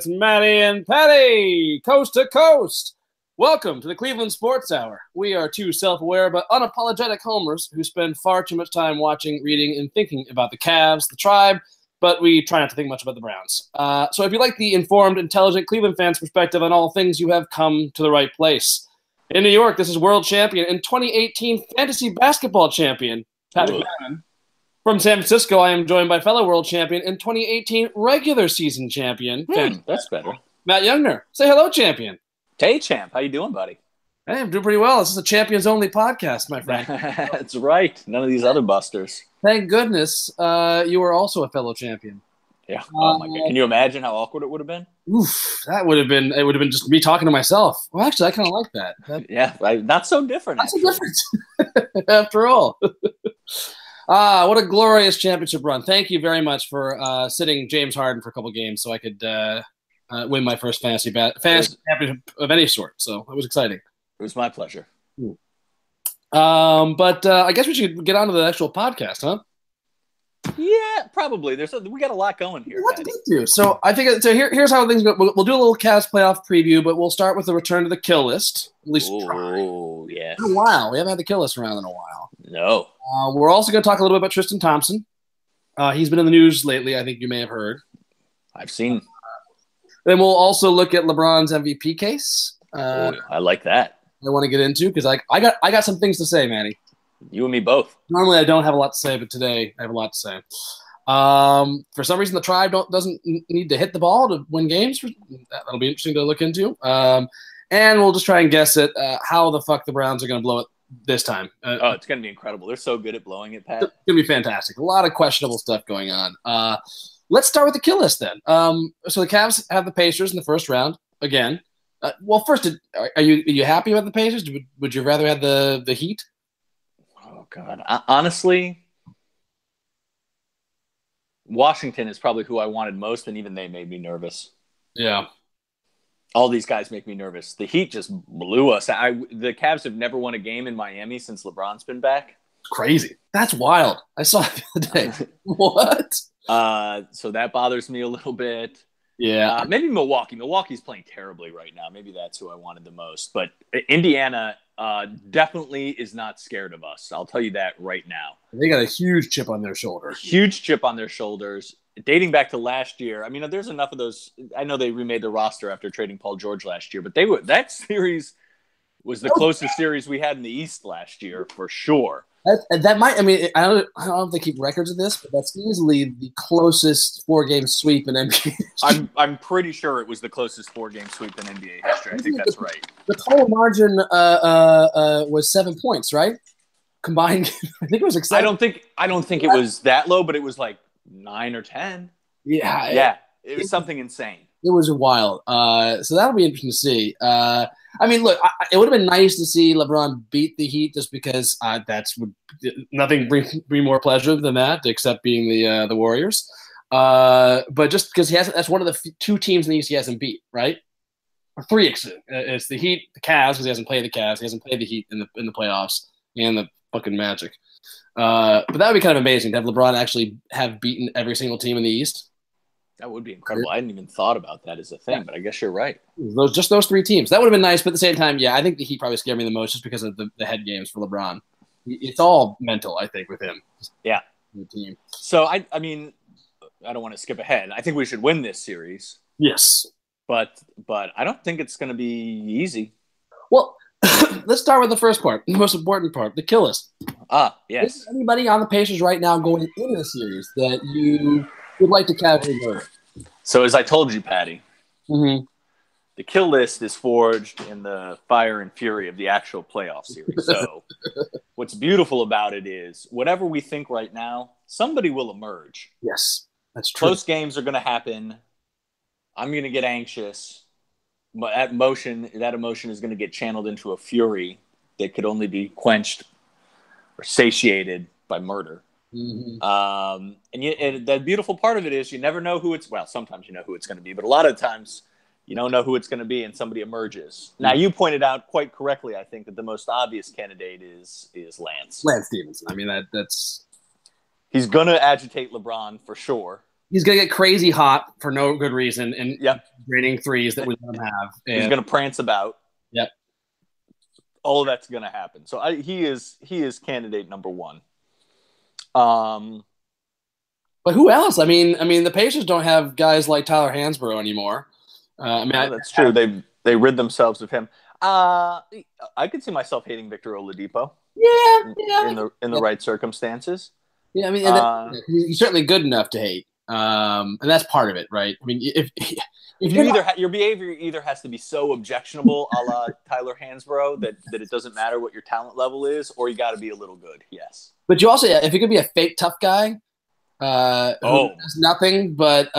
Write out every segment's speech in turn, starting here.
It's Matty and Patty, coast to coast. Welcome to the Cleveland Sports Hour. We are two self-aware but unapologetic homers who spend far too much time watching, reading, and thinking about the Cavs, the Tribe, but we try not to think much about the Browns. So if you like the informed, intelligent Cleveland fans' perspective on all things, you have come to the right place. In New York, this is world champion and 2018 fantasy basketball champion, Patty Patty. From San Francisco, I am joined by fellow world champion and 2018 regular season champion. That's better. Matt Youngner. Say hello, champion. Hey, champ. How you doing, buddy? Hey, I'm doing pretty well. This is a champions-only podcast, my friend. That's right. None of these other busters. Thank goodness you are also a fellow champion. Yeah. Oh, my God. Can you imagine how awkward it would have been? Oof, it would have been just me talking to myself. Well, actually, I kind of like that. Yeah, not so different. Not so different, after all. What a glorious championship run. Thank you very much for sitting James Harden for a couple games so I could win my first fantasy championship of any sort. So it was exciting. It was my pleasure. But I guess we should get on to the actual podcast, huh? Yeah, probably. We got a lot going here. What did we do? So I think here's how things go. We'll do a little Cavs playoff preview, but we'll start with the return to the kill list. At least try. Oh, yeah. In a while. We haven't had the kill list around in a while. No. We're also going to talk a little bit about Tristan Thompson. He's been in the news lately. I think you may have heard. I've seen. Then we'll also look at LeBron's MVP case. I like that. I want to get into because I got some things to say, Manny. You and me both. Normally I don't have a lot to say, but today I have a lot to say. For some reason, the Tribe doesn't need to hit the ball to win games. That'll be interesting to look into. And we'll just try and guess at how the fuck the Browns are going to blow it this time. It's going to be incredible. They're so good at blowing it, Pat. It's going to be fantastic. A lot of questionable stuff going on. Let's start with the kill list then. So the Cavs have the Pacers in the first round again. Well, first, are you happy about the Pacers? Would you rather have the Heat? Oh, God. Honestly, Washington is probably who I wanted most, and even they made me nervous. Yeah. All these guys make me nervous. The Heat just blew us. The Cavs have never won a game in Miami since LeBron's been back. Crazy. That's wild. I saw it the other day. What? So that bothers me a little bit. Yeah. Maybe Milwaukee. Milwaukee's playing terribly right now. Maybe that's who I wanted the most. But Indiana definitely is not scared of us. I'll tell you that right now. They got a huge chip on their shoulder. Huge chip on their shoulders. Dating back to last year, I mean, there's enough of those. I know they remade the roster after trading Paul George last year, but that series was the closest series we had in the East last year for sure. That might. I mean, I don't know if they keep records of this, but that's easily the closest 4-game sweep in NBA. I'm pretty sure it was the closest 4-game sweep in NBA history. I think that's right. The total margin was 7 points, right? Combined, I think it was exciting. I don't think it was that low, but it was like 9 or 10. Yeah. It was something insane. It was wild. So that'll be interesting to see. I mean, look, it would have been nice to see LeBron beat the Heat just because nothing brings me more pleasure than that, except being the Warriors. But just because that's one of the 2 teams in the East he hasn't beat, right? Or 3, it's the Heat, the Cavs, because he hasn't played the Cavs. He hasn't played the Heat in the playoffs and the fucking Magic. But that would be kind of amazing to have LeBron actually have beaten every single team in the East. That would be incredible. I hadn't even thought about that as a thing, but I guess you're right. Those 3 teams. That would have been nice, but at the same time, yeah, I think the Heat probably scared me the most just because of the head games for LeBron. It's all mental, I think, with him. Yeah. The team. So, I mean, I don't want to skip ahead. I think we should win this series. Yes. But I don't think it's going to be easy. Well, let's start with the first part, the most important part, the kill list. Yes. Is anybody on the Pacers right now going into the series that you would like to casually murder? So as I told you, Patty, the kill list is forged in the fire and fury of the actual playoff series. So what's beautiful about it is whatever we think right now, somebody will emerge. Yes, that's true. Close games are going to happen. I'm going to get anxious. But that emotion is going to get channeled into a fury that could only be quenched or satiated by murder. And the beautiful part of it is you never know who it's – well, sometimes you know who it's going to be, but a lot of times you don't know who it's going to be and somebody emerges. Now, you pointed out quite correctly, I think, that the most obvious candidate is Lance. Lance Stevenson. I mean, that's – he's going to agitate LeBron for sure. He's gonna get crazy hot for no good reason and Yep. draining threes that we let him have. And, He's gonna prance about. Yep. All of that's gonna happen. So he is candidate number one. But who else? I mean, the Pacers don't have guys like Tyler Hansbrough anymore. That's true. They rid themselves of him. I could see myself hating Victor Oladipo. Yeah. In the right circumstances. Yeah, I mean, he's certainly good enough to hate, and that's part of it, right? I mean, if your behavior either has to be so objectionable, a la Tyler Hansbrough, that it doesn't matter what your talent level is, or you got to be a little good. Yes, but you also, if you could be a fake tough guy, who does nothing but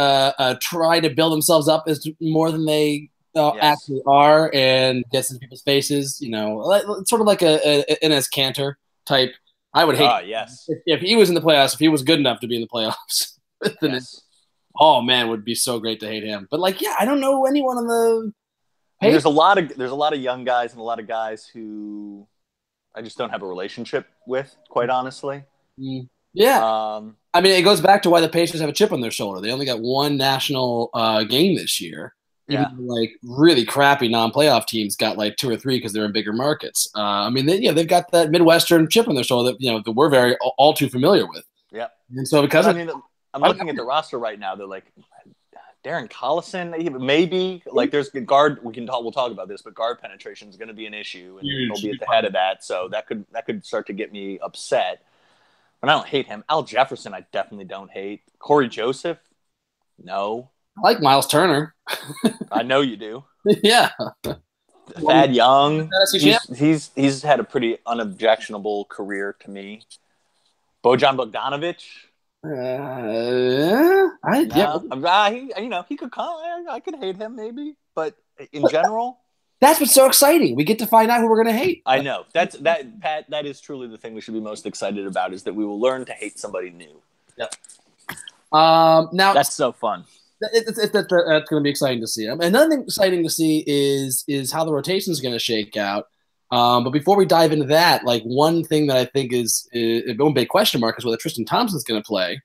try to build themselves up as more than they actually are, and gets in people's faces, it's sort of like an Enes Kanter type. I would hate yes. If he was in the playoffs, if he was good enough to be in the playoffs. Yes. Oh man, it would be so great to hate him. But I don't know anyone on the. There's a lot of young guys and a lot of guys who I just don't have a relationship with, quite honestly. Yeah. I mean, it goes back to why the Pacers have a chip on their shoulder. They only got one national game this year. Even really crappy non-playoff teams got 2 or 3 because they're in bigger markets. I mean, they've got that Midwestern chip on their shoulder that we're all too familiar with. Yeah. And so because I'm looking at the roster right now. They're Darren Collison, maybe there's the guard. We'll talk about this, but guard penetration is going to be an issue, and they'll be at the head of that. So that could start to get me upset. But I don't hate him. Al Jefferson, I definitely don't hate. Corey Joseph, no. I like Miles Turner. I know you do. Yeah. Thad Young. He's had a pretty unobjectionable career to me. Bojan Bogdanovic. He could come. I could hate him maybe, but in general, that's what's so exciting. We get to find out who we're going to hate. I know Pat. That is truly the thing we should be most excited about, is that we will learn to hate somebody new. Yep. Now that's so fun. That's going to be exciting to see. Another thing exciting to see is how the rotation is going to shake out. But before we dive into that, one thing that I think is one big question mark is whether Tristan Thompson is going to play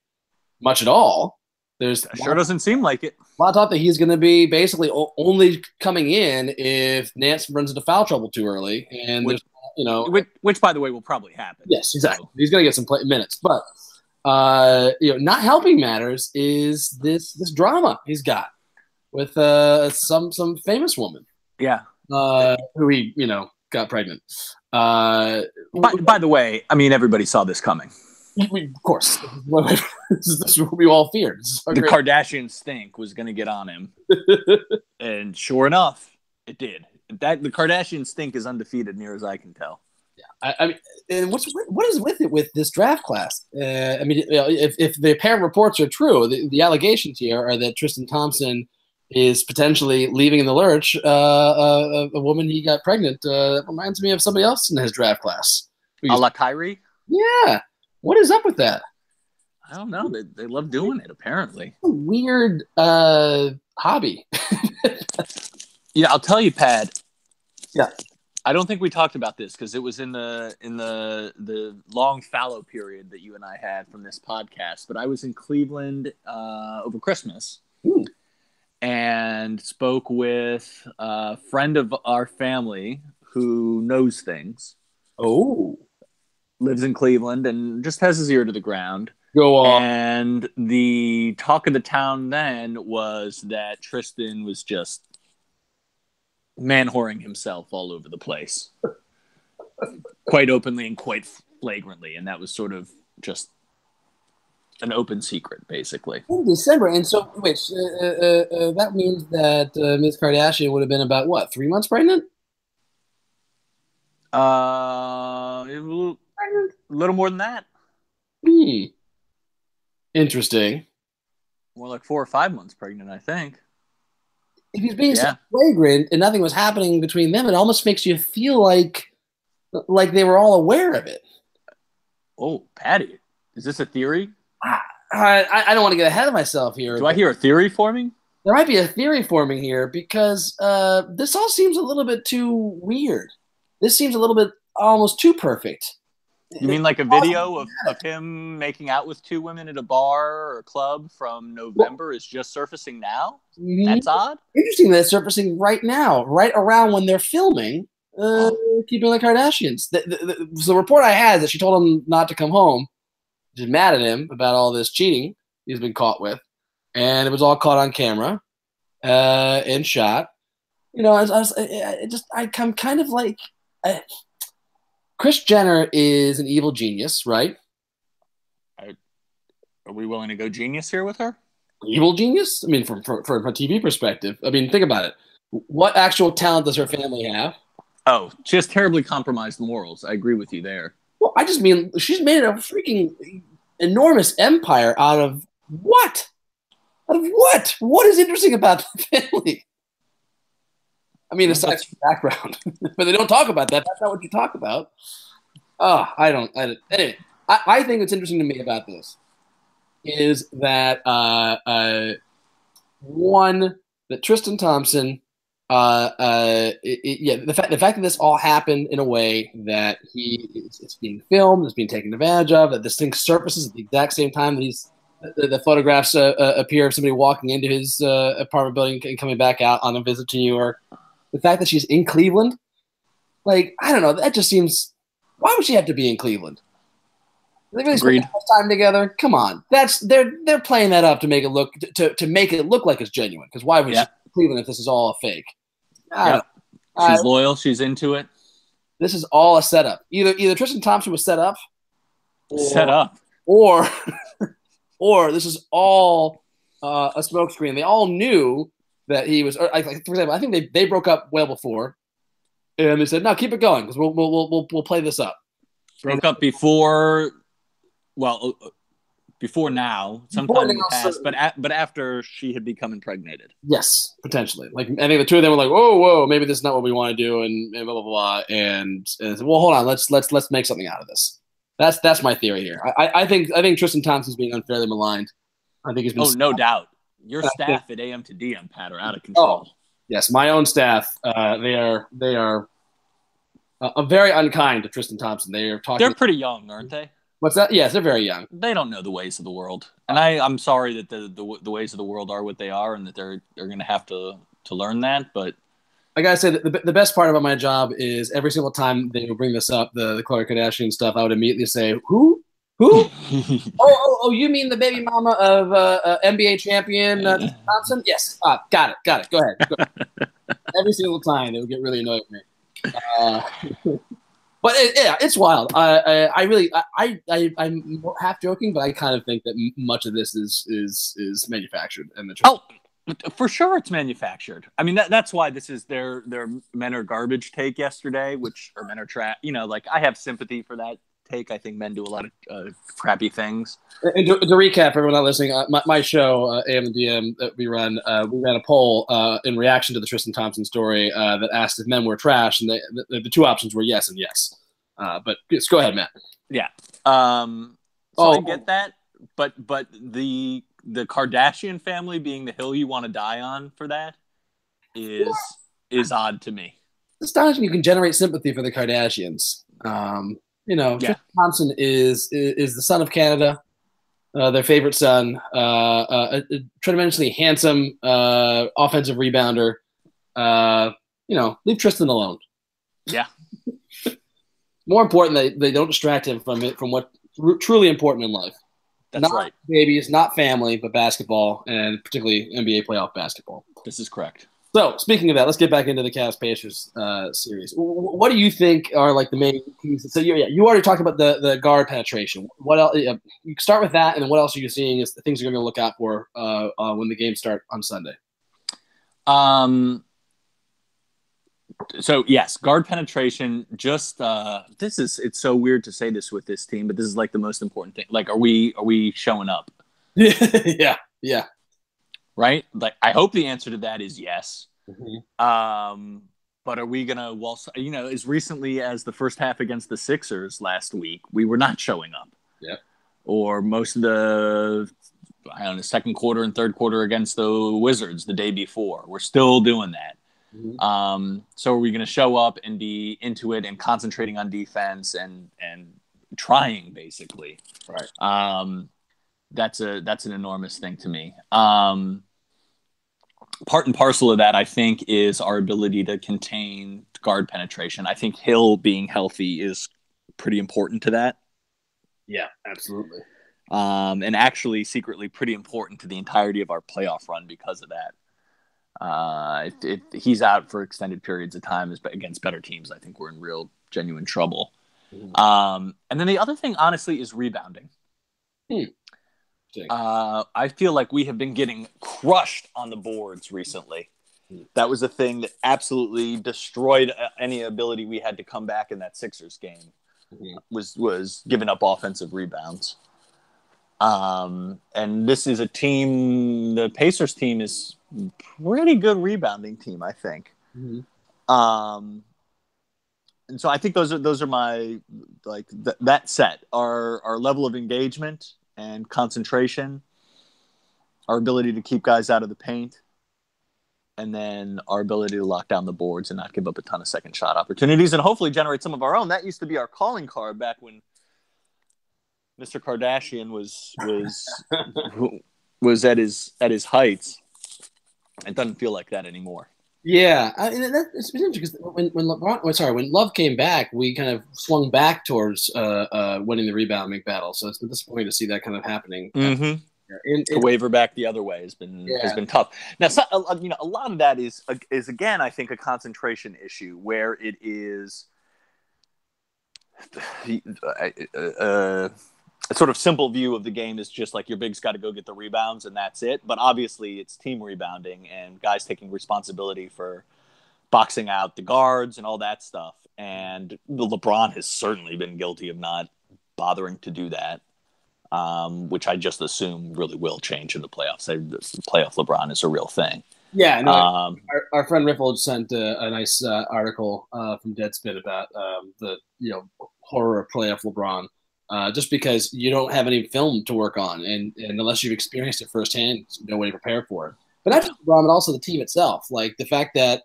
much at all. Sure doesn't seem like it. A lot of talk that he's going to be basically only coming in if Nance runs into foul trouble too early, and which by the way will probably happen. Yes, exactly. So. He's going to get some minutes, but. Not helping matters is this drama he's got with some famous woman. Yeah. Who he got pregnant. By the way, I mean everybody saw this coming. Of course, this is what we all feared. The Kardashian stink was going to get on him, and sure enough, it did. The Kardashian stink is undefeated, near as I can tell. Yeah, I mean, and what is with it with this draft class? I mean, if the apparent reports are true, the allegations here are that Tristan Thompson is potentially leaving in the lurch a woman he got pregnant. Reminds me of somebody else in his draft class. A la Kyrie? Yeah. What is up with that? I don't know. They love doing it, apparently. A weird hobby. Yeah, I'll tell you, Pat. Yeah. I don't think we talked about this because it was in the long fallow period that you and I had from this podcast. But I was in Cleveland over Christmas and spoke with a friend of our family who knows things. Oh, lives in Cleveland and just has his ear to the ground. Go on. And the talk of the town then was that Tristan was just man-whoring himself all over the place. Quite openly and quite flagrantly. And that was sort of just an open secret, basically. In December. And so, wait, that means that Ms. Kardashian would have been about, what, 3 months pregnant? A little more than that. Interesting. More like 4 or 5 months pregnant, I think. If he's being so flagrant and nothing was happening between them, it almost makes you feel like they were all aware of it. Oh, Patty, is this a theory? I don't want to get ahead of myself here. Do I hear a theory forming? There might be a theory forming here because this all seems a little bit too weird. This seems a little bit almost too perfect. You mean like a video of him making out with two women at a bar or club from November is just surfacing now? That's odd. Interesting that it's surfacing right now, right around when they're filming Keeping the Kardashians. So the report I had is that she told him not to come home. She's mad at him about all this cheating he's been caught with. And it was all caught on camera and shot. You know, I'm kind of like... Kris Jenner is an evil genius, right? Are we willing to go genius here with her? Evil genius? I mean, from a TV perspective. I mean, think about it. What actual talent does her family have? Oh, she has terribly compromised morals. I agree with you there. Well, I just mean she's made a freaking enormous empire out of what? Out of what? What is interesting about the family? I mean, aside from background, but they don't talk about that. That's not what you talk about. Oh, I don't. Anyway, I think what's interesting to me about this is that one, that Tristan Thompson, the fact that this all happened in a way that it's being filmed, it's being taken advantage of, that this thing surfaces at the exact same time that the photographs appear of somebody walking into his apartment building and coming back out on a visit to New York. The fact that she's in Cleveland, like, I don't know, that just seems. Why would she have to be in Cleveland? They really spend time together. Come on, they're playing that up to make it look to make it look like it's genuine. Because why would she be in Cleveland if this is all a fake? She's loyal. She's into it. This is all a setup. Either Tristan Thompson was set up, or this is all a smokescreen. They all knew that he was. For example, I think they broke up well before, and they said, "No, keep it going because we'll play this up." Broke up before. Well, before now, sometime in the past, but after she had become impregnated. Yes, potentially. Like, I think the two of them were like, "Whoa, maybe this is not what we want to do," and blah blah blah. And said, well, hold on, let's make something out of this. That's my theory here. I think Tristan Thompson's being unfairly maligned. I think he's been. Oh, no doubt. Your staff at AM to DM, Pat, are out of control. Oh, yes, my own staff. They are very unkind to Tristan Thompson. They are talking. They're pretty young, aren't they? What's that? Yes, they're very young. They don't know the ways of the world, and I'm sorry that the ways of the world are what they are, and that they're going to have to learn that. But I gotta say that the best part about my job is every single time they would bring this up, the Khloe Kardashian stuff, I would immediately say, "Who? oh, you mean the baby mama of NBA champion Thompson? Yes. Got it. Go ahead. Every single time, they would get really annoyed with me. But it's wild. I'm half joking, but I kind of think that much of this is manufactured. And for sure, it's manufactured. I mean, that's why this is their men are garbage take yesterday, or men are trash. You know, like, I have sympathy for that take. I think men do a lot of crappy things. And to recap, for everyone not listening, my show, AM and DM, that we ran a poll in reaction to the Tristan Thompson story that asked if men were trash, and the two options were yes and yes. But just go ahead, Matt. Yeah. I get that, but the Kardashian family being the hill you want to die on for that is odd to me. It's astonishing you can generate sympathy for the Kardashians. Tristan Thompson is the son of Canada, their favorite son, a tremendously handsome offensive rebounder. Leave Tristan alone. Yeah. More important, they don't distract him from what's truly important in life. That's not right. Babies, not family, but basketball, and particularly NBA playoff basketball. This is correct. So, speaking of that, let's get back into the Cavs-Pacers series. What do you think are like the main pieces? So, you already talked about the guard penetration. What else? You start with that, and then what else are you seeing as the things you're going to look out for when the games start on Sunday? So yes, guard penetration. Just it's so weird to say this with this team, but this is like the most important thing. Like, are we showing up? Yeah. Right? Like, I hope the answer to that is yes. Mm-hmm. But are we gonna? Well, as recently as the first half against the Sixers last week, we were not showing up. Yeah. Or most of the second quarter and third quarter against the Wizards the day before, we're still doing that. Mm-hmm. So are we going to show up and be into it and concentrating on defense and trying, basically. Right. That's an enormous thing to me. Part and parcel of that, I think, is our ability to contain guard penetration. I think Hill being healthy is pretty important to that. Yeah, absolutely. And actually secretly pretty important to the entirety of our playoff run because of that. If he's out for extended periods of time against better teams, I think we're in real, genuine trouble. And then the other thing, honestly, is rebounding. I feel like we have been getting crushed on the boards recently. That was a thing that absolutely destroyed any ability we had to come back in that Sixers game. Was giving up offensive rebounds. And this is a team, the Pacers team is pretty good rebounding team, I think. And so I think those are my, like, that set, our level of engagement and concentration, our ability to keep guys out of the paint, and then our ability to lock down the boards and not give up a ton of second shot opportunities and hopefully generate some of our own. That used to be our calling card back when Mr. Kardashian was at his heights. It doesn't feel like that anymore. Yeah, it's interesting because when Love came back, we kind of swung back towards winning the rebounding battle. So it's been disappointing to see that kind of happening. To waver back the other way has been tough. Now, a lot of that is again, I think, a concentration issue where it is a sort of simple view of the game is just like your big's got to go get the rebounds and that's it. But obviously it's team rebounding and guys taking responsibility for boxing out the guards and all that stuff. And LeBron has certainly been guilty of not bothering to do that, which I just assume really will change in the playoffs. The playoff LeBron is a real thing. Yeah, no, our friend Riffle sent a nice article from Deadspin about the horror of playoff LeBron. Just because you don't have any film to work on, and unless you've experienced it firsthand, there's no way to prepare for it. But not just LeBron, but also the team itself. Like the fact that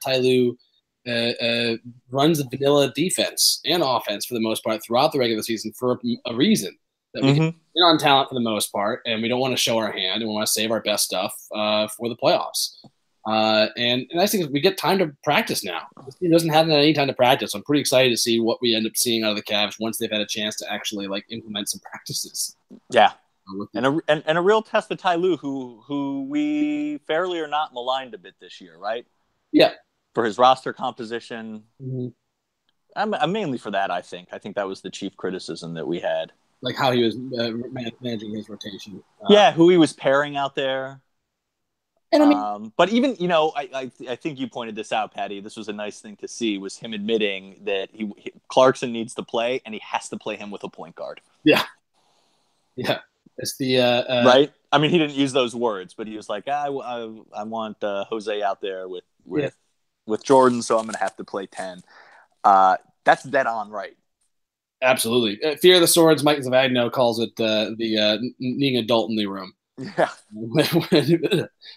Ty Lue runs the vanilla defense and offense for the most part throughout the regular season for a reason. That we can win on talent for the most part, and we don't want to show our hand, and we want to save our best stuff for the playoffs. And the nice thing is we get time to practice now. This team doesn't have any time to practice. I'm pretty excited to see what we end up seeing out of the Cavs once they've had a chance to actually implement some practices. Yeah, and a real test of Ty Lue, who we fairly or not maligned a bit this year, right? Yeah, for his roster composition. I'm mainly for that. I think that was the chief criticism that we had, like how he was managing his rotation. Who he was pairing out there. And I mean, but even, I think you pointed this out, Patty. This was a nice thing to see, was him admitting that Clarkson needs to play, and he has to play him with a point guard. Yeah. It's the right. I mean, he didn't use those words, but he was like, I want Jose out there with Jordan, so I'm going to have to play 10. That's dead on right. Absolutely. Fear of the Swords, Mike Zavagno calls it the needing adult in the room. Yeah.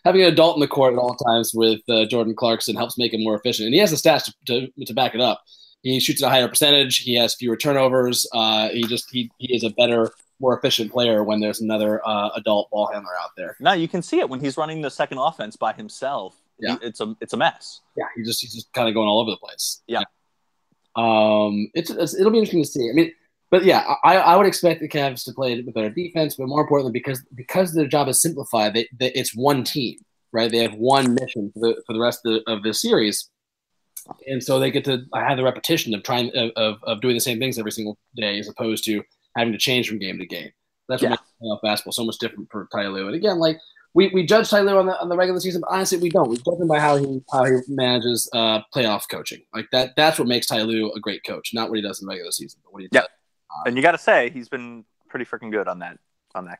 Having an adult in the court at all times with Jordan Clarkson helps make him more efficient. And he has the stats to back it up. He shoots at a higher percentage. He has fewer turnovers. He is a better, more efficient player when there's another adult ball handler out there. No, you can see it when he's running the second offense by himself. Yeah. It's a mess. Yeah, he's just kind of going all over the place. Yeah. It'll be interesting to see. I mean, but yeah, I would expect the Cavs to play with better defense, but more importantly, because their job is simplified, it's one team, right? They have one mission for the rest of the series, and so they get to have the repetition of trying of doing the same things every single day, as opposed to having to change from game to game. That's what makes playoff basketball so much different for Ty Lue. And again, we judge Ty Lue on the regular season, but honestly, we don't. We judge him by how he manages playoff coaching. Like that's what makes Ty Lue a great coach, not what he does in the regular season, but what he does. And you got to say he's been pretty freaking good on that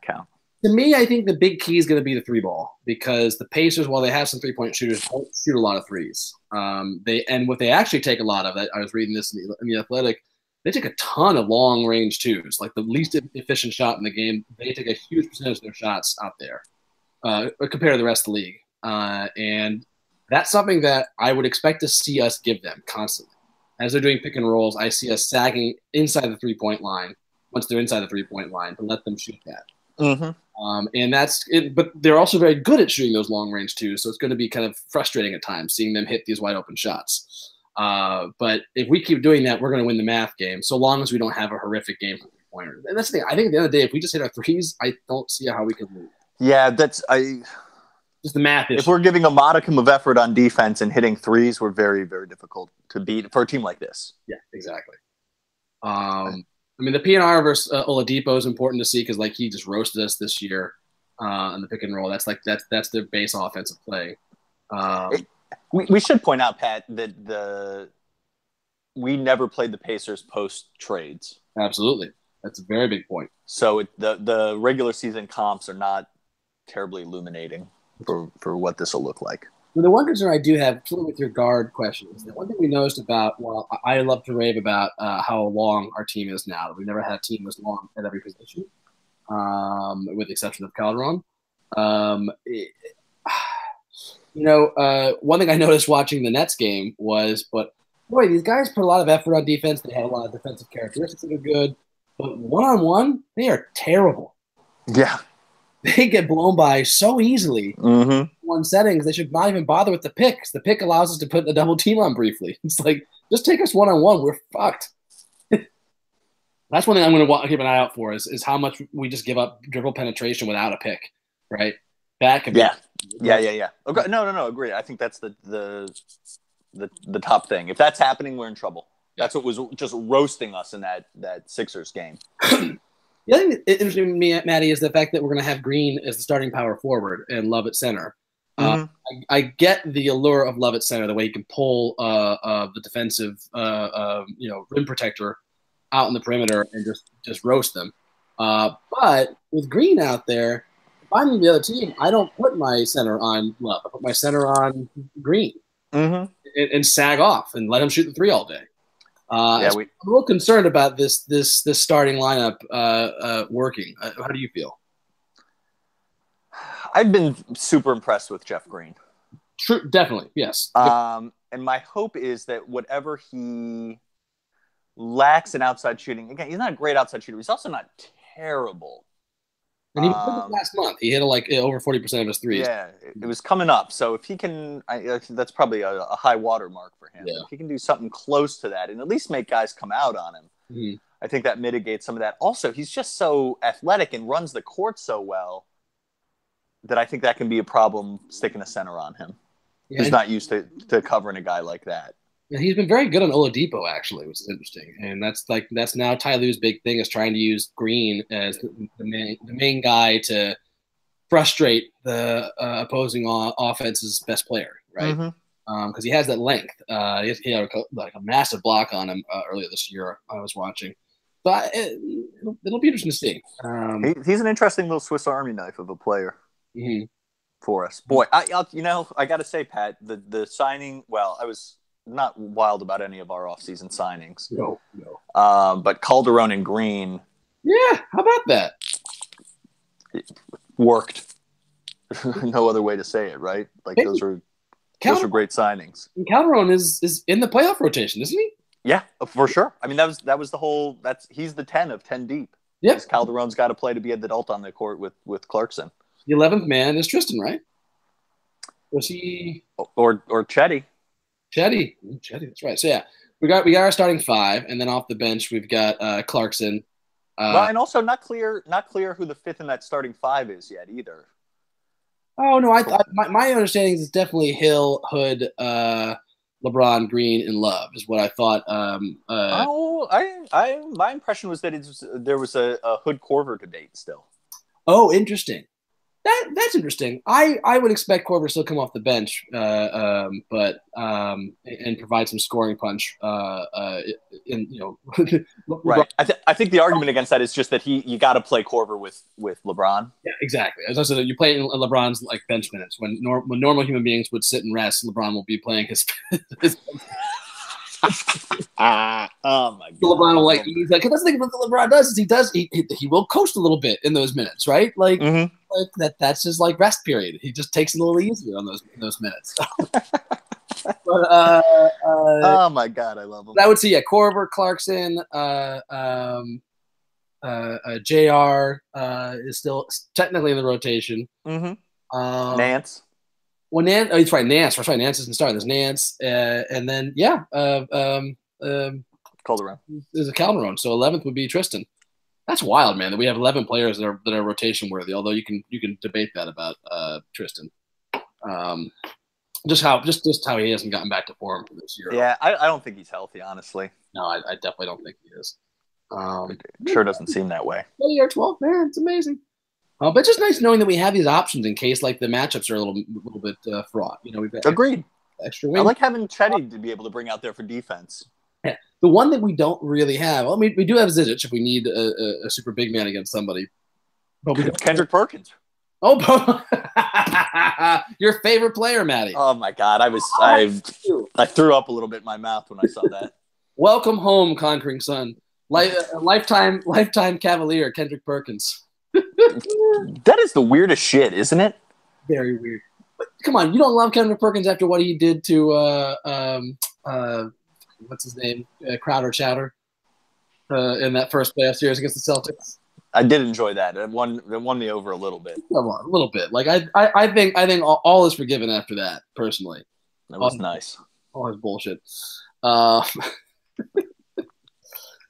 count. To me, I think the big key is going to be the three ball, because the Pacers, while they have some 3-point shooters, don't shoot a lot of threes. What they actually take a lot of, I was reading this in the Athletic, they take a ton of long range twos, like the least efficient shot in the game. They take a huge percentage of their shots out there compared to the rest of the league. And that's something that I would expect to see us give them constantly. as they're doing pick and rolls, I see us sagging inside the 3-point line once they're inside the 3-point line to let them shoot that. And that's it, but they're also very good at shooting those long range too. So it's going to be kind of frustrating at times seeing them hit these wide open shots. But if we keep doing that, we're going to win the math game. So long as we don't have a horrific game for 3-pointers. And that's the thing. I think at the end of the day, if we just hit our threes, I don't see how we could lose. Yeah, just the math issue. If we're giving a modicum of effort on defense and hitting threes, we're very, very difficult to beat for a team like this. Yeah, exactly. I mean, the PNR versus Oladipo is important to see because, like, he just roasted us this year in the pick and roll. That's their base offensive play. We should point out, Pat, that we never played the Pacers post trades. Absolutely, that's a very big point. So the regular season comps are not terribly illuminating for what this will look like. Well, the one concern I do have, with your guard question, is that one thing we noticed about, well, I love to rave about how long our team is now. We've never had a team this long at every position, with the exception of Calderon. One thing I noticed watching the Nets game was, but boy, these guys put a lot of effort on defense. They have a lot of defensive characteristics that are good, but one-on-one, they are terrible. Yeah. They get blown by so easily. One settings, they should not even bother with the picks. The pick allows us to put a double team on briefly. It's like, just take us one-on-one. We're fucked. That's one thing I'm going to keep an eye out for is how much we just give up dribble penetration without a pick, right? That could be. Yeah. Okay. No. Agree. I think that's the top thing. If that's happening, we're in trouble. That's what was just roasting us in that Sixers game. The other thing that interesting to me, Matty, is the fact that we're going to have Green as the starting power forward and Love at center. I get the allure of Love at center, the way he can pull the defensive, rim protector out in the perimeter and just roast them. But with Green out there, if I'm the other team, I don't put my center on Love. I put my center on Green and sag off and let him shoot the three all day. I'm a little concerned about this starting lineup working. How do you feel? I've been super impressed with Jeff Green. True, definitely, yes. And my hope is that whatever he lacks in outside shooting, again, he's not a great outside shooter. He's also not terrible. And he was last month. He hit over 40% of his threes. Yeah, it was coming up. So if he can, that's probably a high water mark for him. Yeah. If he can do something close to that and at least make guys come out on him, I think that mitigates some of that. Also, he's just so athletic and runs the court so well that I think that can be a problem sticking a center on him. Yeah, he's not used to covering a guy like that. Yeah, he's been very good on Oladipo, actually, which is interesting. And that's now Ty Lue's big thing is trying to use Green as the main guy to frustrate the opposing offense's best player, right? Because he has that length. He had a massive block on him earlier this year. I was watching, but it'll be interesting to see. He's an interesting little Swiss Army knife of a player for us. Boy, I got to say, Pat, the signing. Well, I was not wild about any of our offseason signings. No. But Calderon and Green. Yeah, how about that? It worked. No other way to say it, right? Like those are great signings. And Calderon is in the playoff rotation, isn't he? Yeah, for sure. I mean, that was the whole. He's the 10 of 10 deep. Yeah, Calderon's got to play to be an adult on the court with Clarkson. The 11th man is Tristan, right? Was he or Chetty? Chetty, that's right. So yeah, we got our starting five, and then off the bench we've got Clarkson. And also not clear who the fifth in that starting five is yet either. Oh no, my understanding is it's definitely Hill, Hood, LeBron, Green, and Love is what I thought. My impression was that there was a Hood Korver debate still. Oh, interesting. That's interesting. I would expect Korver still come off the bench, but and provide some scoring punch. Right. I think the argument against that is just that you got to play Korver with LeBron. Yeah, exactly. As I said, you play in LeBron's like bench minutes when normal human beings would sit and rest. LeBron will be playing his. Oh my God! LeBron will he's like, that's the thing. What LeBron does is he will coast a little bit in those minutes, right? Like, like that's his like rest period. He just takes it a little easier on those minutes. But Oh my god, I love him. I would say Corver, Clarkson, Jr. Is still technically in the rotation. Nance. Well, Nance. Oh, that's right. Nance. That's right. Nance isn't starting. There's Nance, and then Calderon. there's a Calderon. So 11th would be Tristan. That's wild, man. That we have 11 players that are rotation worthy. Although you can debate that about Tristan. Just how he hasn't gotten back to form for this year. Yeah, I don't think he's healthy, honestly. No, I definitely don't think he is. It sure doesn't seem that way. Year 12, man, it's amazing. But it's just nice knowing that we have these options in case like the matchups are a little bit fraught. We've got Agreed. Extra wing. I like having Chetty to be able to bring out there for defense. Yeah. The one that we don't really have. Well, we do have Zizic if we need a super big man against somebody. But we Kendrick Perkins. Oh, your favorite player, Matty. Oh my God, I threw up a little bit in my mouth when I saw that. Welcome home, conquering son. Lifetime Cavalier, Kendrick Perkins. That is the weirdest shit, isn't it? Very weird. But come on, you don't love Kendrick Perkins after what he did to what's his name, Crowder Chowder, in that first playoff series against the Celtics. I did enjoy that. It won me over a little bit. Come on, a little bit. Like I think all is forgiven after that. Personally, that was nice. All his bullshit.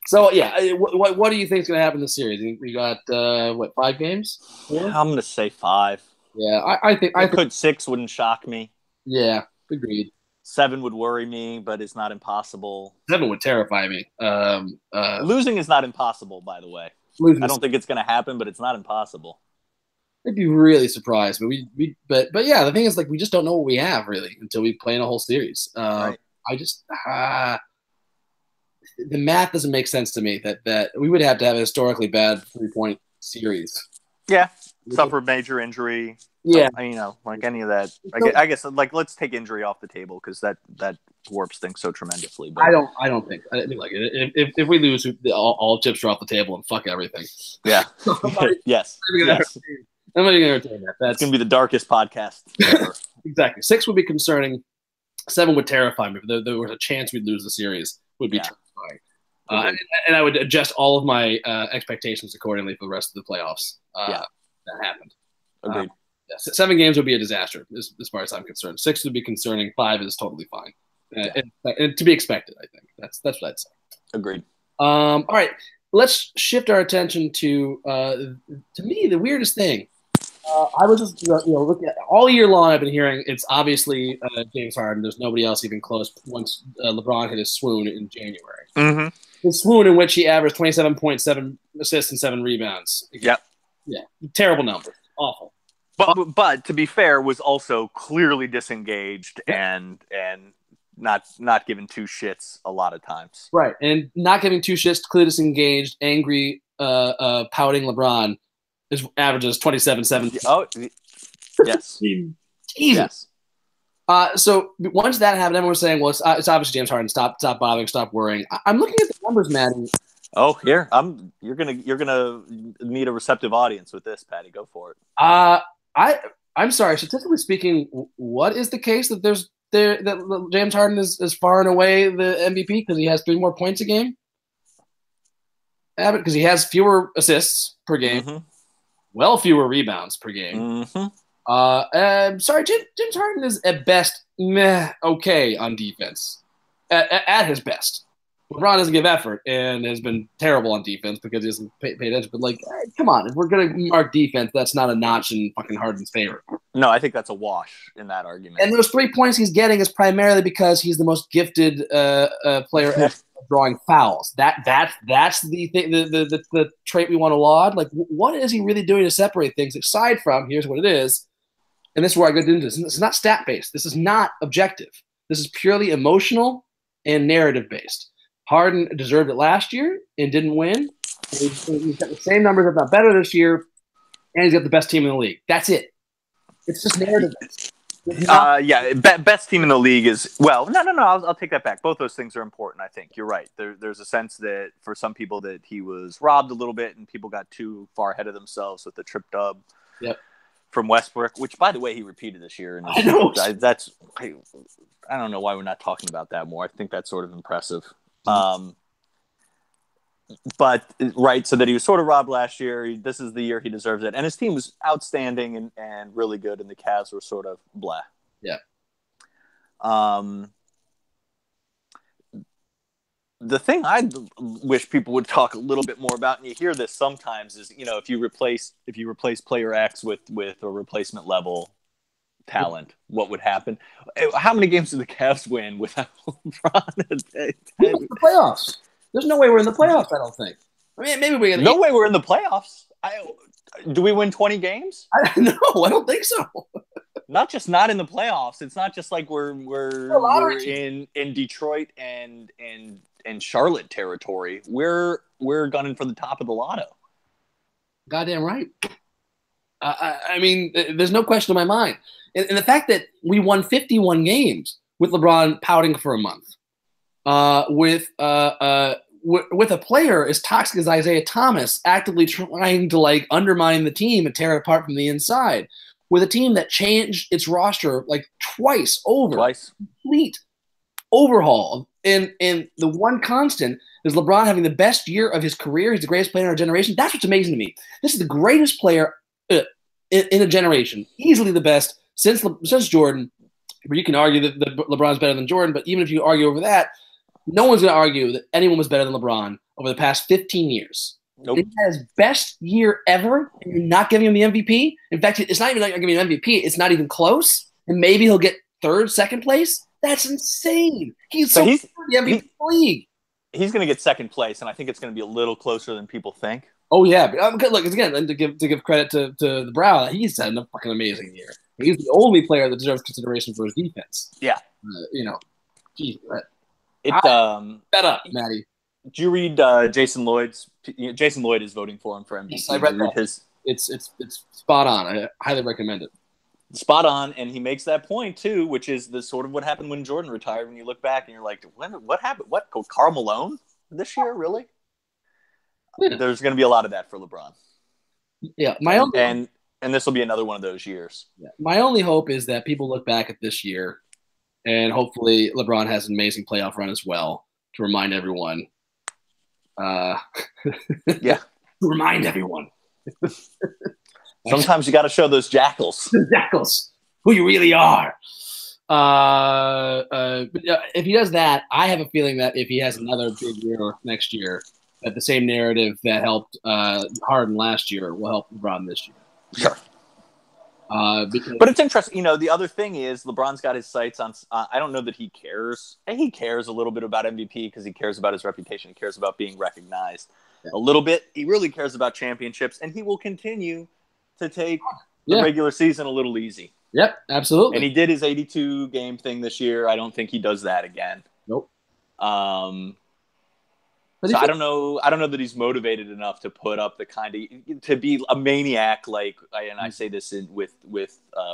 So yeah, what do you think is going to happen in this series? We got 5 games? 4? I'm going to say 5. Yeah, I think 6 wouldn't shock me. Yeah, agreed. 7 would worry me, but it's not impossible. 7 would terrify me. Losing is not impossible, by the way. I don't think it's going to happen, but it's not impossible. I'd be really surprised, but yeah, the thing is, like, we just don't know what we have really until we play in a whole series. Right. I just the math doesn't make sense to me that we would have to have a historically bad 3-point series. Yeah, suffer major injury. Yeah, like any of that. I guess like let's take injury off the table because that warps things so tremendously. But I don't think like if we lose, all chips are off the table and fuck everything. Yeah. Yes. I'm not going to entertain that. That's going to be the darkest podcast ever. Exactly. 6 would be concerning. 7 would terrify me. If there was a chance we'd lose the series, would be terrifying. And I would adjust all of my expectations accordingly for the rest of the playoffs. That happened. Agreed. 7 games would be a disaster as far as I'm concerned. 6 would be concerning. 5 is totally fine. And to be expected, I think. That's what I'd say. Agreed. All right. Let's shift our attention to me, the weirdest thing. I was just looking at all year long. I've been hearing it's obviously James Harden. There's nobody else even close. Once LeBron hit his swoon in January, his swoon in which he averaged 27.7 assists and 7 rebounds. Yep. Yeah, terrible number, awful. But to be fair, was also clearly disengaged and not giving 2 shits a lot of times. Right, and not giving 2 shits, clearly disengaged, angry, pouting LeBron. His average is 27-7. Oh, yes. Jesus. Yes. So once that happened, everyone was saying, well, it's obviously James Harden. Stop bothering. Stop worrying. I'm looking at the numbers, Matty. Oh, here. You're gonna meet a receptive audience with this, Patty. Go for it. I'm sorry. Statistically speaking, what is the case that that James Harden is far and away the MVP because he has 3 more points a game? Because he has fewer assists per game. Well, fewer rebounds per game. Sorry, James Harden is at best okay on defense. At his best. LeBron doesn't give effort and has been terrible on defense because he doesn't pay attention. But, like, come on. If we're going to mark defense, that's not a notch in fucking Harden's favor. No, I think that's a wash in that argument. And those 3 points he's getting is primarily because he's the most gifted player at drawing fouls. That's the thing, the trait we want to laud. Like, what is he really doing to separate things aside from, here's what it is, and this is where I get into this. This is not stat-based. This is not objective. This is purely emotional and narrative-based. Harden deserved it last year and didn't win. He's got the same numbers, if not better, this year, and he's got the best team in the league. That's it. It's just narrative-based. Best team in the league is no. I'll take that back. Both those things are important. I think you're right. There's a sense that for some people that he was robbed a little bit, and people got too far ahead of themselves with the trip dub. Yep. from Westbrook, which, by the way, he repeated this year. And I know. I don't know why we're not talking about that more. I think that's sort of impressive. But, right, so that he was sort of robbed last year. This is the year he deserves it. And his team was outstanding and really good, and the Cavs were sort of blah. Yeah. The thing I wish people would talk a little bit more about, and you hear this sometimes, is, you know, if you replace player X with a replacement level talent, what would happen? How many games did the Cavs win without LeBron? The playoffs. There's no way we're in the playoffs, I don't think. I mean, maybe we're no way we're in the playoffs. Do we win 20 games? No, I don't think so. Not in the playoffs. It's not just like we're in Detroit and Charlotte territory. We're gunning for the top of the lotto. Goddamn right. I mean, there's no question in my mind. And the fact that we won 51 games with LeBron pouting for a month, with a player as toxic as Isaiah Thomas actively trying to like undermine the team and tear it apart from the inside, with a team that changed its roster like twice. Complete overhaul. And the one constant is LeBron having the best year of his career. He's the greatest player in our generation. That's what's amazing to me. This is the greatest player in a generation, easily the best since Jordan. Where you can argue that LeBron's better than Jordan, but even if you argue over that, no one's going to argue that anyone was better than LeBron over the past 15 years. Nope. He had his best year ever, and you're not giving him the MVP. In fact, it's not even like you're giving him MVP. It's not even close, and maybe he'll get second place. That's insane. He's the MVP of the league. He's going to get second place, and I think it's going to be a little closer than people think. Oh, yeah. But, look, again, to give credit to the Brow, he's had a fucking amazing year. He's the only player that deserves consideration for his defense. Yeah. Geez, fed up, Matty. Did you read Jason Lloyd's? Jason Lloyd is voting for him for MVP. Yes, I read that. It's spot on. I highly recommend it. Spot on, and he makes that point too, which is the sort of what happened when Jordan retired. When you look back and you're like, what happened? What, Karl Malone this year? Really? Yeah. There's going to be a lot of that for LeBron. Yeah, and this will be another one of those years. Yeah. My only hope is that people look back at this year, and hopefully LeBron has an amazing playoff run as well to remind everyone. Yeah, remind everyone. Sometimes you got to show those jackals. Who you really are. But if he does that, I have a feeling that if he has another big year next year, that the same narrative that helped Harden last year will help LeBron this year. Sure. But it's interesting. The other thing is LeBron's got his sights on I don't know that he cares. He cares a little bit about MVP because he cares about his reputation. He cares about being recognized a little bit. He really cares about championships, and he will continue to take the regular season a little easy. Yep, absolutely. And he did his 82-game thing this year. I don't think he does that again. Nope. So I don't know that he's motivated enough to put up the kind of to be a maniac and I say this with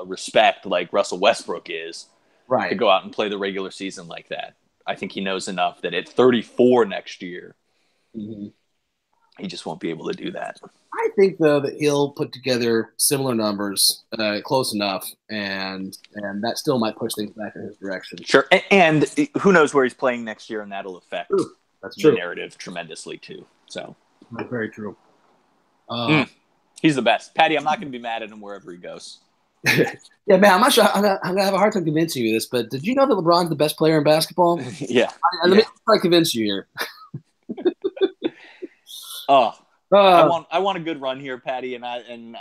respect, like Russell Westbrook is, right? To go out and play the regular season like that. I think he knows enough that at 34 next year, he just won't be able to do that. I think though that he'll put together similar numbers, close enough, and that still might push things back in his direction. Sure, and who knows where he's playing next year, and that'll affect. True. That's true. The narrative tremendously too. So that's very true. He's the best, Patty. I'm not going to be mad at him wherever he goes. Yeah, man. I'm not sure. I'm gonna have a hard time convincing you of this, but did you know that LeBron's the best player in basketball? Yeah. Let me try to convince you here. I want a good run here, Patty, and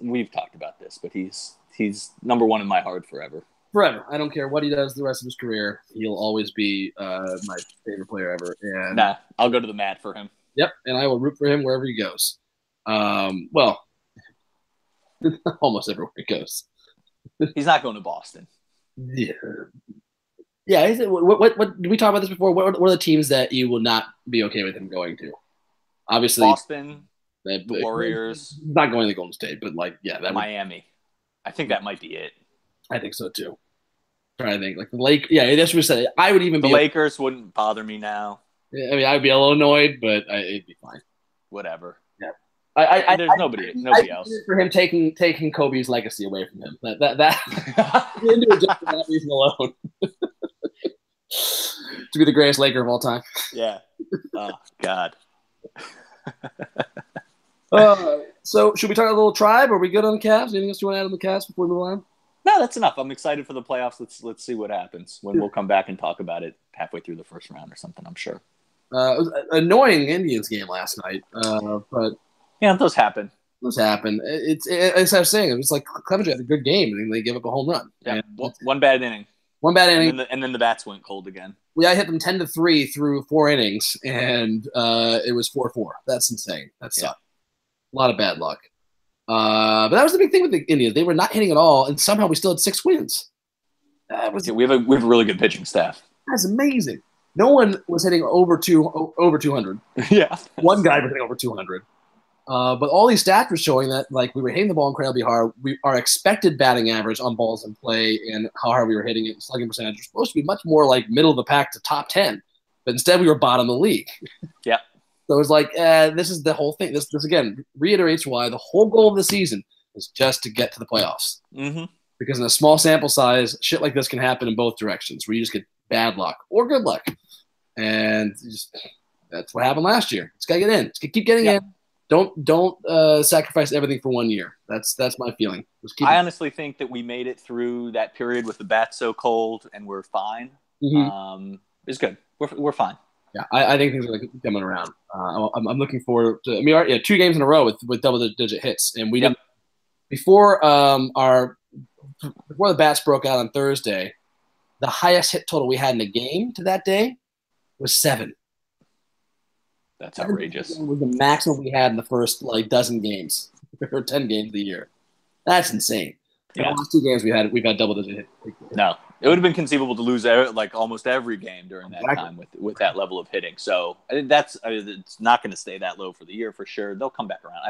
we've talked about this, but he's number one in my heart forever. Forever. I don't care what he does the rest of his career. He'll always be my favorite player ever. And I'll go to the mat for him. Yep, and I will root for him wherever he goes. Well, almost everywhere he goes. He's not going to Boston. Yeah. Yeah. What did we talk about this before? What are the teams that you will not be okay with him going to? Obviously, Boston, the Warriors. Not going to Golden State, but Miami. I think that might be it. I think so too. I'm trying to think like the Lake. Yeah, that's what we said. I would even the Lakers wouldn't bother me now. I mean, I'd be a little annoyed, but it'd be fine. Whatever. Yeah. There's nobody else. For him taking Kobe's legacy away from him. That into it just for that reason alone. To be the greatest Laker of all time. Yeah. Oh God. So should we talk a little tribe? Are we good on the Cavs? Anything else you want to add on the Cavs before we move on? No, that's enough. I'm excited for the playoffs. Let's see what happens when we'll come back and talk about it halfway through the first round or something. I'm sure. It was an annoying Indians game last night, but yeah, those happen. Those happen. As I was saying, it was like Clevenger had a good game and they give up a home run. Yeah, one bad inning. One bad inning, and then the bats went cold again. I hit them 10-3 through 4 innings, and it was 4-4. That's insane. That sucked. A lot of bad luck. But that was the big thing with the Indians. They were not hitting at all, and somehow we still had 6 wins. We have a really good pitching staff. That's amazing. No one was hitting over 200. Yeah. One guy was hitting over 200. But all these stats were showing that like we were hitting the ball incredibly hard. Our expected batting average on balls in play and how hard we were hitting it, slugging percentage, was supposed to be much more like middle of the pack to top 10. But instead we were bottom of the league. Yeah. So it was like, this is the whole thing. This again reiterates why the whole goal of the season is just to get to the playoffs. Mm-hmm. Because in a small sample size, shit like this can happen in both directions, where you just get bad luck or good luck. And that's what happened last year. Just gotta get in. Just keep getting in. Don't sacrifice everything for 1 year. That's my feeling. I honestly think that we made it through that period with the bats so cold, and we're fine. Mm-hmm. It's good. We're fine. Yeah, I think things are coming around. I'm looking forward to. I mean, 2 games in a row with double-digit hits, and we didn't before the bats broke out on Thursday. The highest hit total we had in a game to that day was 7. That's outrageous. It was the maximum we had in the first dozen games or 10 games of the year. That's insane. Yeah. The last 2 games we've had double-digit hits. No, it would have been conceivable to lose almost every game during that time with that level of hitting. So I think it's not going to stay that low for the year for sure. They'll come back around.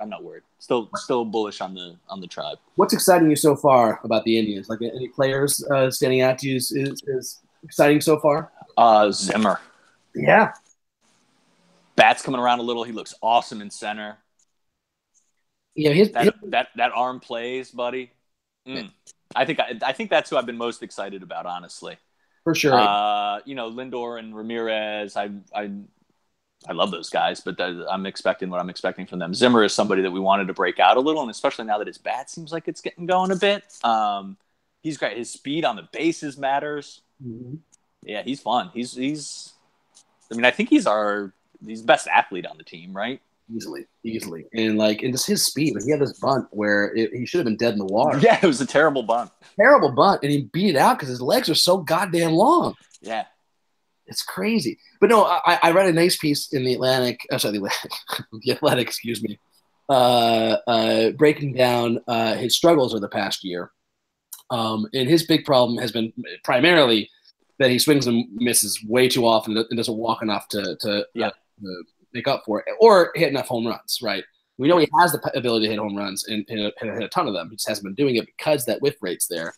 I'm not worried. Still bullish on the Tribe. What's exciting you so far about the Indians? Like any players standing out to you is exciting so far? Zimmer. Yeah. Bat's coming around a little. He looks awesome in center. Yeah, that arm plays, buddy. I think that's who I've been most excited about, honestly. For sure. Lindor and Ramirez. I love those guys, but I'm expecting what I'm expecting from them. Zimmer is somebody that we wanted to break out a little, and especially now that his bat seems like it's getting going a bit. He's great. His speed on the bases matters. Mm-hmm. Yeah, he's fun. He's. I mean, I think he's the best athlete on the team, right? Easily. And just his speed. He had this bunt where he should have been dead in the water. Yeah, it was a terrible bunt. And he beat it out because his legs are so goddamn long. Yeah. It's crazy. But no, I read a nice piece in the Atlantic. The Athletic, excuse me. Breaking down his struggles over the past year. And his big problem has been primarily that he swings and misses way too often and doesn't walk enough to make up for it or hit enough home runs, right? We know he has the ability to hit home runs and hit a ton of them. He just hasn't been doing it because that whiff rate's there.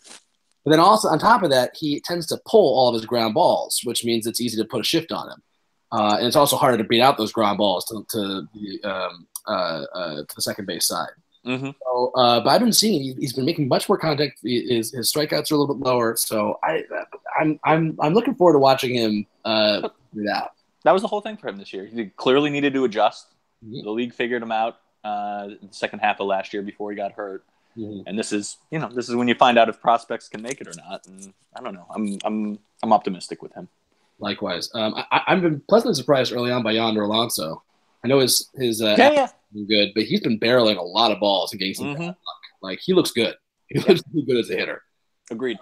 But then also on top of that, he tends to pull all of his ground balls, which means it's easy to put a shift on him. And it's also harder to beat out those ground balls to the second base side. Mm-hmm. So, but I've been seeing he's been making much more contact. His strikeouts are a little bit lower. So I'm looking forward to watching him do that. That was the whole thing for him this year. He clearly needed to adjust. Mm-hmm. The league figured him out in the second half of last year before he got hurt. Mm-hmm. And this is when you find out if prospects can make it or not. And I don't know. I'm optimistic with him. Likewise, I've been pleasantly surprised early on by Yonder Alonso. I know his been good, but he's been barreling a lot of balls and getting some bad luck. Like he looks good. He looks really good as a hitter. Agreed.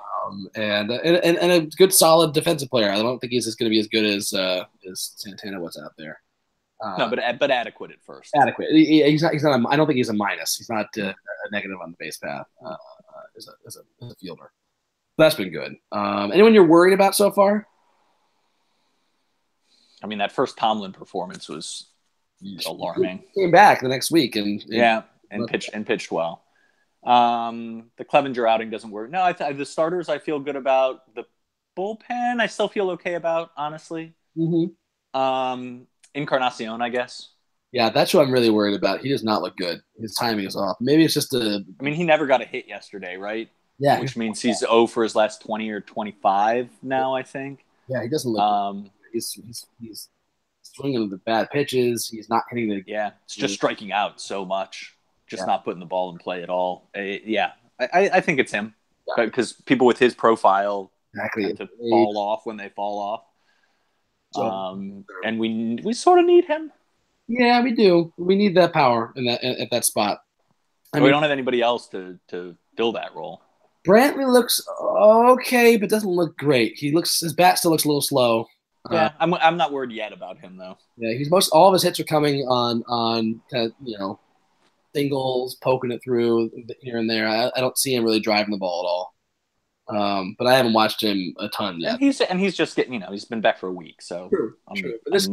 And a good solid defensive player. I don't think he's going to be as good as Santana was out there. No, but adequate at first. Adequate. He's not. I don't think he's a minus. He's not a negative on the base path as a fielder. That's been good. Anyone you're worried about so far? I mean, that first Tomlin performance was alarming. He came back the next week and pitched well. The Clevenger outing doesn't work. No, the starters I feel good about. The bullpen I still feel okay about, honestly. Mm-hmm. Encarnacion, I guess. Yeah, that's what I'm really worried about. He does not look good. His timing is off. Maybe it's just a. I mean, he never got a hit yesterday, right? Yeah, Which means he's 0 for his last 20 or 25 now, I think. yeah, he doesn't look. He's swinging the bad pitches. He's not hitting the. Yeah, it's just striking out so much, just not putting the ball in play at all. I think it's him because people with his profile tend to fall off when they fall off. And we sort of need him. Yeah, we do. We need that power in at that spot. We don't have anybody else to fill that role. Brantley looks okay, but doesn't look great. His bat still looks a little slow. Yeah, I'm not worried yet about him though. Yeah, all of his hits are coming on singles, poking it through here and there. I don't see him really driving the ball at all. But I haven't watched him a ton yet. And he's just getting, he's been back for a week, so true. But this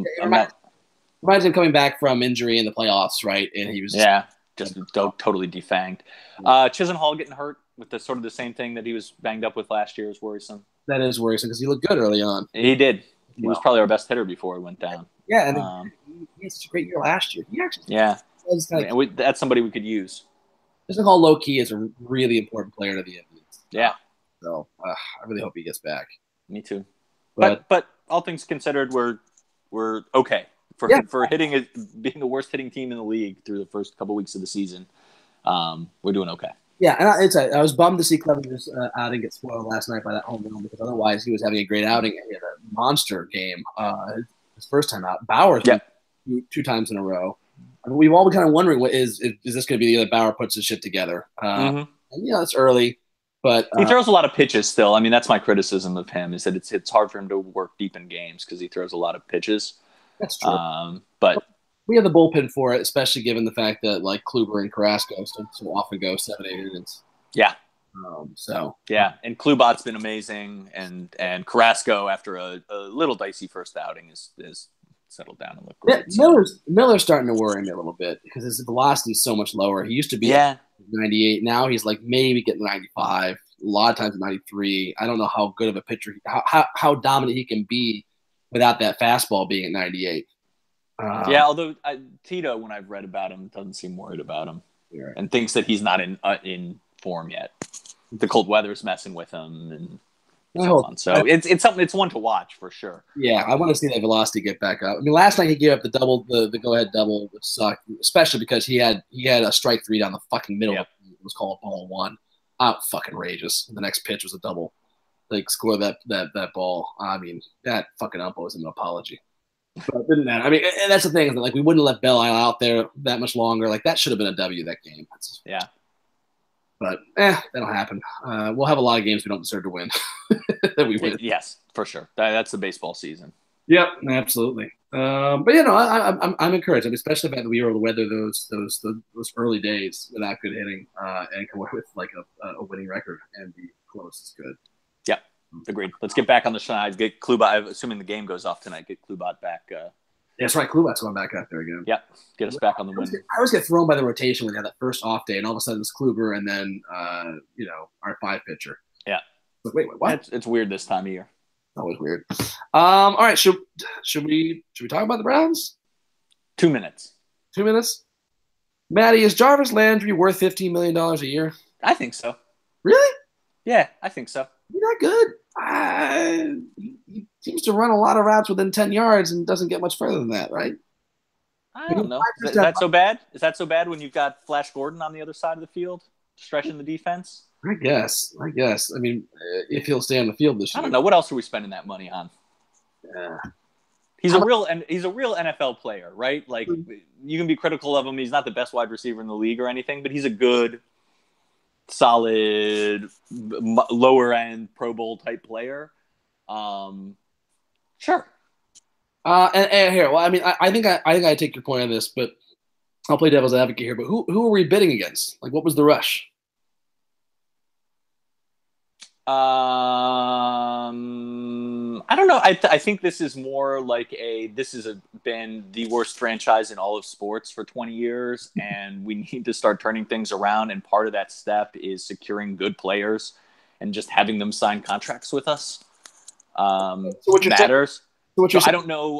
reminds him coming back from injury in the playoffs, right? And he was just totally defanged. Chisenhall getting hurt with the same thing that he was banged up with last year is worrisome. That is worrisome because he looked good early on. He did. He was probably our best hitter before he went down. Yeah, and he had such a great year last year. That's somebody we could use. Chisenhall low key is a really important player to the Indians. Yeah. So I really hope he gets back. Me too. But all things considered, we're okay for hitting being the worst hitting team in the league through the first couple weeks of the season. We're doing okay. Yeah, and I was bummed to see Clevenger's outing get spoiled last night by that home run because otherwise he was having a great outing. He had a monster game his first time out. Bauer's two times in a row. I mean, we've all been kind of wondering, is this going to be the other Bauer puts his shit together? And, it's early, but he throws a lot of pitches still. I mean, that's my criticism of him is that it's hard for him to work deep in games because he throws a lot of pitches. That's true. But we have the bullpen for it, especially given the fact that like Kluber and Carrasco so often go 7-8 innings. Yeah. And Klubat's been amazing, and Carrasco after a little dicey first outing is settled down and looked great. Miller's starting to worry me a little bit because his velocity is so much lower. He used to be at 98. Now he's like maybe getting 95. A lot of times at 93. I don't know how good of a pitcher, how dominant he can be without that fastball being at 98. Although Tito, when I've read about him, doesn't seem worried about him and thinks that he's not in form yet. The cold weather's messing with him, and so on. So it's something. It's one to watch for sure. Yeah, I want to see that velocity get back up. I mean, last night he gave up the double, the go ahead double, which sucked, especially because he had a strike three down the fucking middle. Yep. It was called ball one. Fucking outrageous. The next pitch was a double. Like score that ball. I mean, that fucking ump owes him an apology. But it didn't matter. I mean, and that's the thing. Like, we wouldn't let Bell out there that much longer. Like, that should have been a W that game. But that'll happen. We'll have a lot of games we don't deserve to win. That we win. Yes, for sure. That's the baseball season. Yep, absolutely. But I'm encouraged. I mean, especially that we were able to weather those early days without good hitting and come away with like a winning record and be close is good. Yeah, agreed. Let's get back on the side. Get Klubat. Assuming the game goes off tonight, get Klubat back. That's right. Klubat's going back out there again. Yep. Get us back on the win. I always get thrown by the rotation when they have that first off day, and all of a sudden it's Kluber and then our 5 pitcher. Yeah. But wait, what? It's weird this time of year. Always weird. All right. Should we talk about the Browns? 2 minutes. 2 minutes. Matty, is Jarvis Landry worth $15 million a year? I think so. Really? Yeah, I think so. He's not good. He seems to run a lot of routes within 10 yards and doesn't get much further than that, right? I don't know. Is that so bad? Is that so bad when you've got Flash Gordon on the other side of the field stretching the defense? I guess. I mean, if he'll stay on the field this year. I don't know. What else are we spending that money on? Yeah. He's a real NFL player, right? Like, you can be critical of him. He's not the best wide receiver in the league or anything, but he's a good, solid, lower end Pro Bowl type player. Sure. And here, well, I mean, I think I take your point on this, but I'll play devil's advocate here. But who are we bidding against? Like, what was the rush? I don't know. I think this is more like this has been the worst franchise in all of sports for 20 years, and we need to start turning things around. And part of that step is securing good players and just having them sign contracts with us. So what you're matters. So what So you're saying,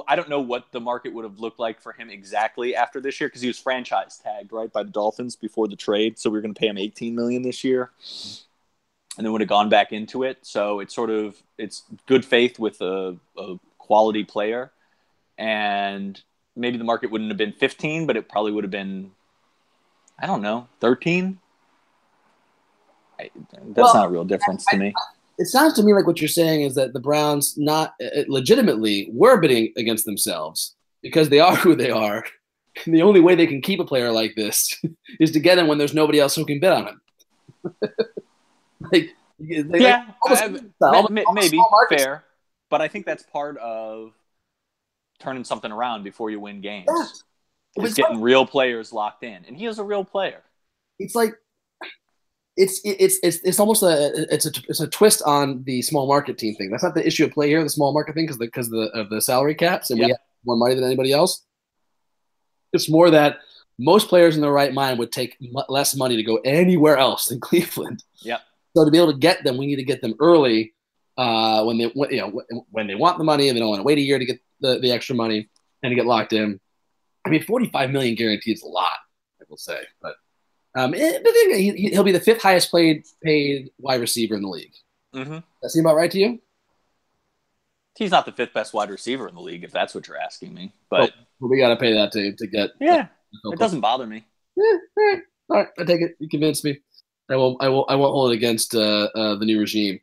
I don't know what the market would have looked like for him exactly after this year because he was franchise tagged right by the Dolphins before the trade. So we were going to pay him $18 million this year, and then would have gone back into it. So it's good faith with a quality player, and maybe the market wouldn't have been 15, but it probably would have been, I don't know, 13. That's not a real difference to me. it sounds to me like what you're saying is that the Browns not legitimately were bidding against themselves because they are who they are. And the only way they can keep a player like this is to get him when there's nobody else who can bid on him. Maybe fair, but I think that's part of turning something around before you win games. Yeah. It's getting real players locked in, and he is a real player. It's like it's almost a twist on the small market team thing. That's not the issue of play here, the small market thing, because of the salary caps, and we have more money than anybody else. It's more that most players in their right mind would take less money to go anywhere else than Cleveland. Yep. So to be able to get them, we need to get them early when they want the money and they don't want to wait a year to get the extra money and to get locked in. I mean, $45 million guaranteed is a lot, I will say, but he'll be the fifth highest paid wide receiver in the league. Mm-hmm. That seem about right to you? He's not the fifth best wide receiver in the league, if that's what you're asking me. But we got to pay that to get. Yeah, it doesn't bother me. Yeah, all right, I take it. You convinced me. I won't hold it against the new regime.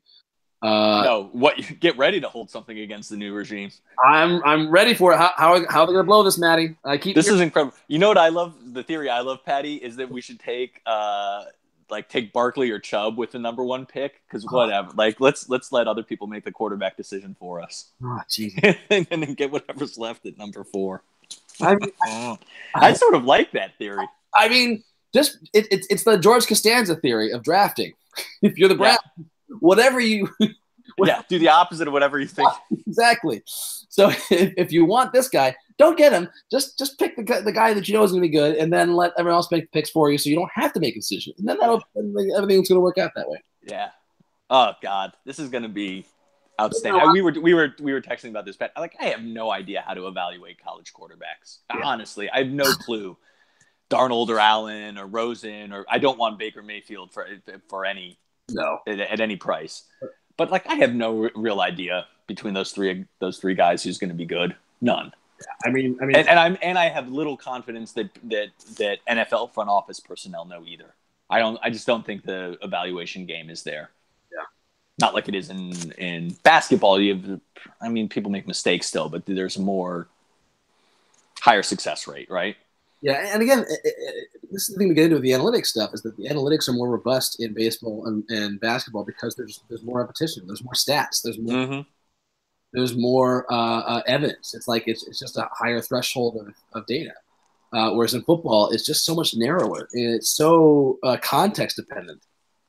No, get ready to hold something against the new regime. I'm ready for it. How are they gonna blow this, Matty? This is incredible. You know what I love? The theory I love, Patty, is that we should take Barkley or Chubb with the number 1 pick because whatever. Like let's let other people make the quarterback decision for us. Oh, geez. And then get whatever's left at number 4. I sort of like that theory. I mean, it's the George Costanza theory of drafting. If you're the Browns, whatever you do the opposite of whatever you think. Exactly. So if you want this guy, don't get him. Just pick the guy that you know is going to be good, and then let everyone else make the picks for you, so you don't have to make a decision. And then everything's going to work out that way. Yeah. Oh God, this is going to be outstanding. We were texting about this, Pat. I have no idea how to evaluate college quarterbacks. Yeah. Honestly, I have no clue. Darnold or Allen or Rosen or I don't want Baker Mayfield for any at any price. But I have no real idea between those three guys who's going to be good. None. I mean, and I have little confidence that NFL front office personnel know either. I just don't think the evaluation game is there. Yeah. Not like it is in basketball. People make mistakes still, but there's a more higher success rate, right? Yeah, and again, this is the thing we get into with the analytics stuff is that the analytics are more robust in baseball and basketball because there's more repetition, there's more stats, there's more evidence. It's just a higher threshold of data. Whereas in football, it's just so much narrower and it's so context dependent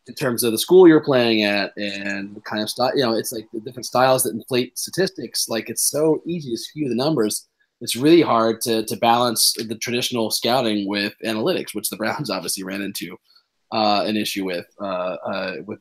in terms of the school you're playing at and the kind of style. It's like the different styles that inflate statistics. It's so easy to skew the numbers. It's really hard to balance the traditional scouting with analytics, which the Browns obviously ran into an issue with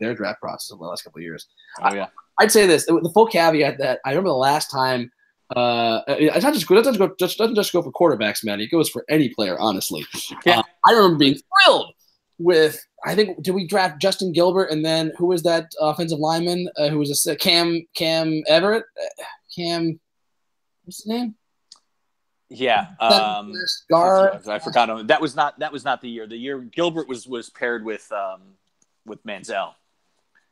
their draft process over the last couple of years. Oh, yeah. I'd say this, the full caveat that I remember the last time it doesn't just go for quarterbacks, man. It goes for any player, honestly. Yeah. I remember being thrilled with, I think, did we draft Justin Gilbert and then who was that offensive lineman who was Cam Everett? What's his name? Yeah, I forgot. That was not the year. The year Gilbert was paired with Manziel.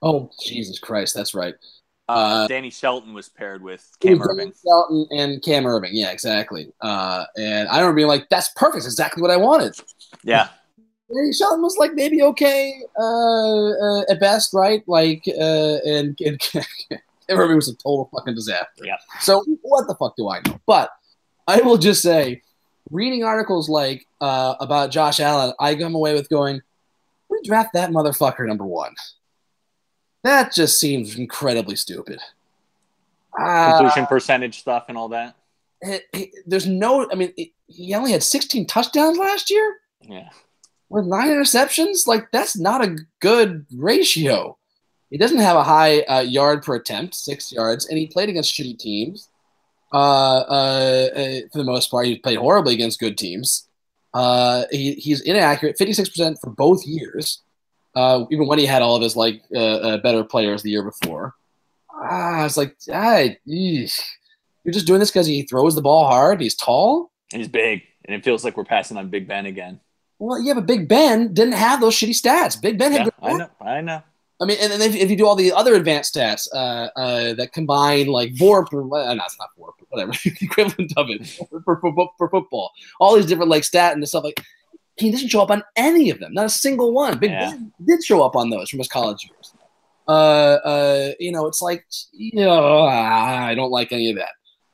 Oh, Jesus Christ, that's right. Danny Shelton was paired with Cam Irving. Danny Shelton and Cam Irving, yeah, exactly. And I remember being like, "That's perfect. That's exactly what I wanted." Yeah. Danny Shelton was maybe okay at best, right? And Cam Irving was a total fucking disaster. Yeah. So what the fuck do I know? But I will just say, reading articles about Josh Allen, I come away with going, we draft that motherfucker number 1. That just seems incredibly stupid. Completion percentage stuff and all that. He only had 16 touchdowns last year? Yeah. With 9 interceptions? That's not a good ratio. He doesn't have a high yard per attempt, 6 yards, and he played against shitty teams. For the most part, he played horribly against good teams. He's inaccurate, 56% for both years, even when he had all of his better players the year before. It's like, you're just doing this because he throws the ball hard. He's tall. He's big, and it feels like we're passing on Big Ben again. Well, yeah, but Big Ben didn't have those shitty stats. Big Ben had good stats. I know. I mean, and then if you do all the other advanced stats that combine like VORP, or no, it's not VORP, but whatever, the equivalent of it for football, all these different like stat and stuff, like he doesn't show up on any of them, not a single one. Big Ben did show up on those from his college years. It's like, I don't like any of that.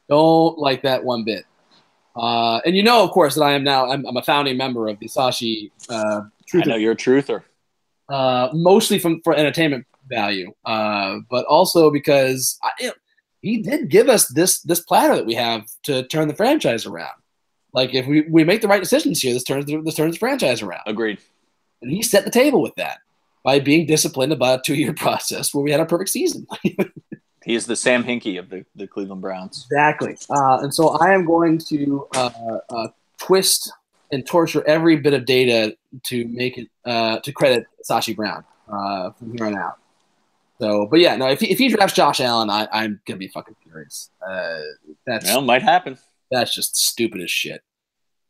Don't like that one bit. And of course, that I'm a founding member of the Sashi Truther. I know you're a truther. Mostly for entertainment value, but also because he did give us this platter that we have to turn the franchise around. Like if we make the right decisions here, this turns the franchise around. Agreed. And he set the table with that by being disciplined about a 2-year process where we had a perfect season. He is the Sam Hinkie of the Cleveland Browns. Exactly. And so I am going to twist and torture every bit of data to make it to credit Sashi Brown from here on out. So, but yeah, no, if he drafts Josh Allen, I'm gonna be fucking furious. Might happen. That's just stupid as shit.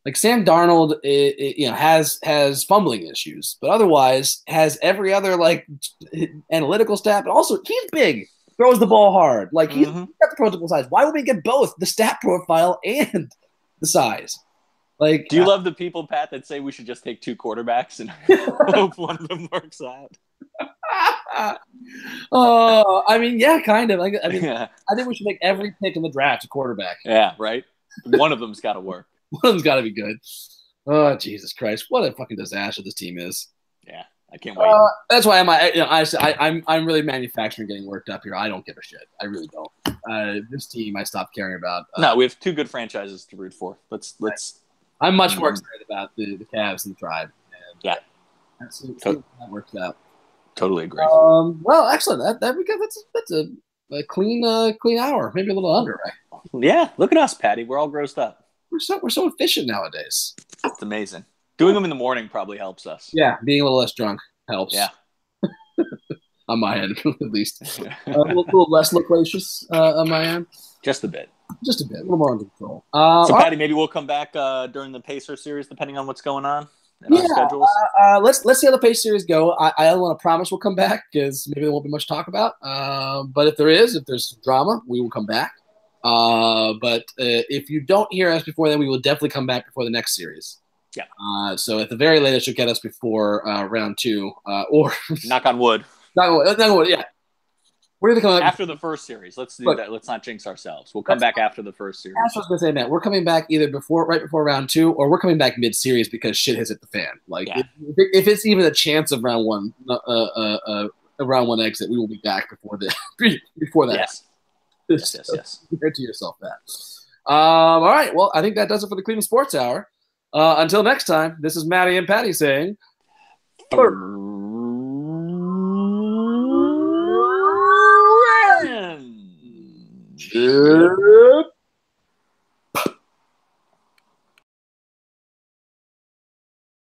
Like Sam Darnold, has fumbling issues, but otherwise has every other like analytical stat. But also, he's big, throws the ball hard. Like he's got the protocol size. Why would we get both the stat profile and the size? Like, do you love the people, Pat, that say we should just take 2 quarterbacks and hope one of them works out? I mean, yeah, kind of. I think we should make every pick in the draft a quarterback. Yeah, right. One of them's got to work. One of them's got to be good. Oh, Jesus Christ! What a fucking disaster this team is. Yeah, I can't wait. That's why I'm really manufacturing getting worked up here. I don't give a shit. I really don't. This team, I stopped caring about. No, we have 2 good franchises to root for. Let's. I'm much more excited about the Cavs and the Tribe. And see that works out. Totally agree. Well, excellent. That's a clean hour, maybe a little under, right? Yeah, look at us, Patty. We're all grossed up. We're so efficient nowadays. It's amazing. Doing them in the morning probably helps us. Yeah, being a little less drunk helps. Yeah. On my end, at least. A little less loquacious on my end. Just a bit. Just a bit. A little more under control. So, Patty, maybe we'll come back during the Pacer series, depending on what's going on in our schedules. Let's see how the Pacer series go. I don't want to promise we'll come back because maybe there won't be much to talk about. But if there's drama, we will come back. But if you don't hear us before then, we will definitely come back before the next series. Yeah. So at the very latest, you'll get us before round 2, or knock on wood. Knock on wood. Yeah. We're gonna come after the first series. Let's do that. Let's not jinx ourselves. We'll come back after the first series. That's what I was gonna say, Matt. We're coming back either right before round 2, or we're coming back mid-series because shit has hit the fan. Like if it's even a chance of round 1, a round 1 exit, we will be back before that. Yes. Yes. Guarantee yourself that. All right. Well, I think that does it for the Cleveland Sports Hour. Until next time, this is Matty and Patty saying.